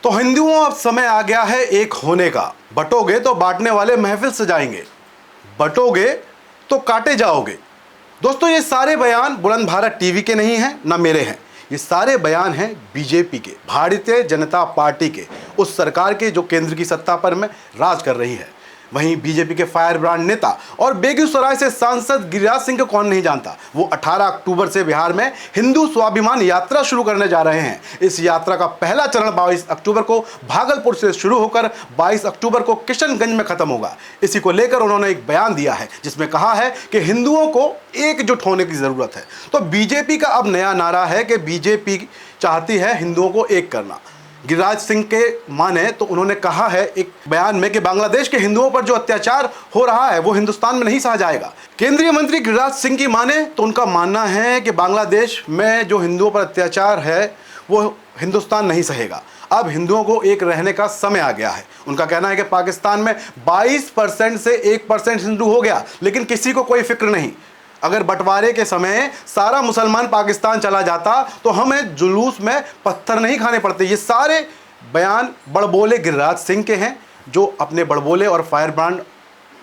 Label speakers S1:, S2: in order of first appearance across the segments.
S1: तो हिंदुओं, अब समय आ गया है एक होने का। बटोगे तो बांटने वाले महफिल सजाएंगे, बटोगे तो काटे जाओगे। दोस्तों, ये सारे बयान बुलंद भारत टीवी के नहीं हैं, ना मेरे हैं। ये सारे बयान हैं बीजेपी के, भारतीय जनता पार्टी के, उस सरकार के जो केंद्र की सत्ता पर में राज कर रही है। वहीं बीजेपी के फायर ब्रांड नेता और बेगूसराय से सांसद गिरिराज सिंह को कौन नहीं जानता। वो 18 अक्टूबर से बिहार में हिंदू स्वाभिमान यात्रा शुरू करने जा रहे हैं। इस यात्रा का पहला चरण 22 अक्टूबर को भागलपुर से शुरू होकर 22 अक्टूबर को किशनगंज में खत्म होगा। इसी को लेकर उन्होंने एक बयान दिया है जिसमें कहा है कि हिंदुओं को एकजुट होने की जरूरत है। तो बीजेपी का अब नया नारा है कि बीजेपी चाहती है हिंदुओं को एक करना। गिरिराज सिंह के माने तो उन्होंने कहा है एक बयान में कि बांग्लादेश के हिंदुओं पर जो अत्याचार हो रहा है वो हिंदुस्तान में नहीं सहा जाएगा। केंद्रीय मंत्री गिरिराज सिंह की माने तो उनका मानना है कि बांग्लादेश में जो हिंदुओं पर अत्याचार है वो हिंदुस्तान नहीं सहेगा। अब हिंदुओं को एक रहने का समय आ गया है। उनका कहना है कि पाकिस्तान में 22% से 1% हिंदू हो गया, लेकिन किसी को कोई फिक्र नहीं। अगर बंटवारे के समय सारा मुसलमान पाकिस्तान चला जाता तो हमें जुलूस में पत्थर नहीं खाने पड़ते। ये सारे बयान बड़बोले गिरिराज सिंह के हैं, जो अपने बड़बोले और फायर ब्रांड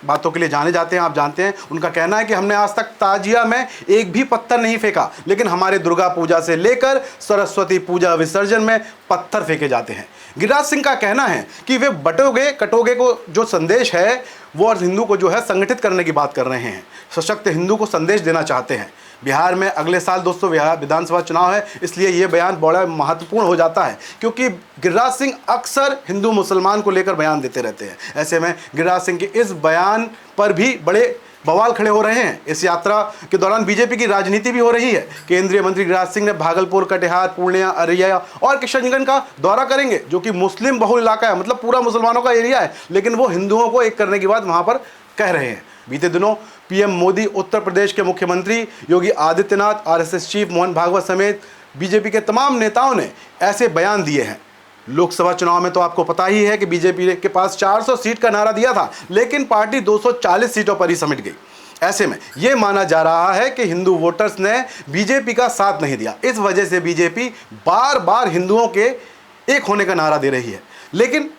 S1: बातों के लिए जाने जाते हैं। आप जानते हैं उनका कहना है कि हमने आज तक ताजिया में एक भी पत्थर नहीं फेंका, लेकिन हमारे दुर्गा पूजा से लेकर सरस्वती पूजा विसर्जन में पत्थर फेंके जाते हैं। गिरिराज सिंह का कहना है कि वे बटोगे कटोगे को जो संदेश है वो और हिंदू को जो है संगठित करने की बात कर रहे हैं, सशक्त हिंदू को संदेश देना चाहते हैं। बिहार में अगले साल दोस्तों विधानसभा चुनाव है, इसलिए ये बयान बड़ा महत्वपूर्ण हो जाता है क्योंकि गिरिराज सिंह अक्सर हिंदू मुसलमान को लेकर बयान देते रहते हैं। ऐसे में गिरिराज सिंह के इस बयान पर भी बड़े बवाल खड़े हो रहे हैं। इस यात्रा के दौरान बीजेपी की राजनीति भी हो रही है। केंद्रीय मंत्री गिरिराज सिंह ने भागलपुर, कटिहार, पूर्णिया, अररिया और किशनगंज का दौरा करेंगे, जो कि मुस्लिम बहुल इलाका है, मतलब पूरा मुसलमानों का एरिया है, लेकिन वो हिंदुओं को एक करने की बात वहां पर कह रहे हैं। बीते दिनों पीएम मोदी, उत्तर प्रदेश के मुख्यमंत्री योगी आदित्यनाथ, आरएसएस चीफ मोहन भागवत समेत बीजेपी के तमाम नेताओं ने ऐसे बयान दिए हैं। लोकसभा चुनाव में तो आपको पता ही है कि बीजेपी के पास 400 सीट का नारा दिया था, लेकिन पार्टी 240 सीटों पर ही सिमट गई। ऐसे में यह माना जा रहा है कि हिंदू वोटर्स ने बीजेपी का साथ नहीं दिया। इस वजह से बीजेपी बार बार हिंदुओं के एक होने का नारा दे रही है, लेकिन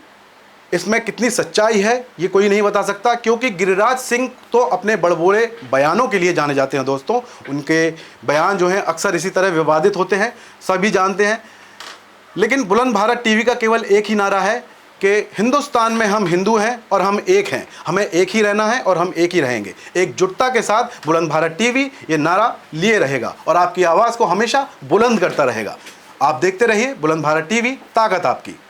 S1: इसमें कितनी सच्चाई है ये कोई नहीं बता सकता, क्योंकि गिरिराज सिंह तो अपने बड़बोले बयानों के लिए जाने जाते हैं। दोस्तों, उनके बयान जो हैं अक्सर इसी तरह विवादित होते हैं, सभी जानते हैं। लेकिन बुलंद भारत टीवी का केवल एक ही नारा है कि हिंदुस्तान में हम हिंदू हैं और हम एक हैं, हमें एक ही रहना है और हम एक ही रहेंगे। एकजुटता के साथ बुलंद भारत टीवी ये नारा लिए रहेगा और आपकी आवाज़ को हमेशा बुलंद करता रहेगा। आप देखते रहिए बुलंद भारत टीवी, ताकत आपकी।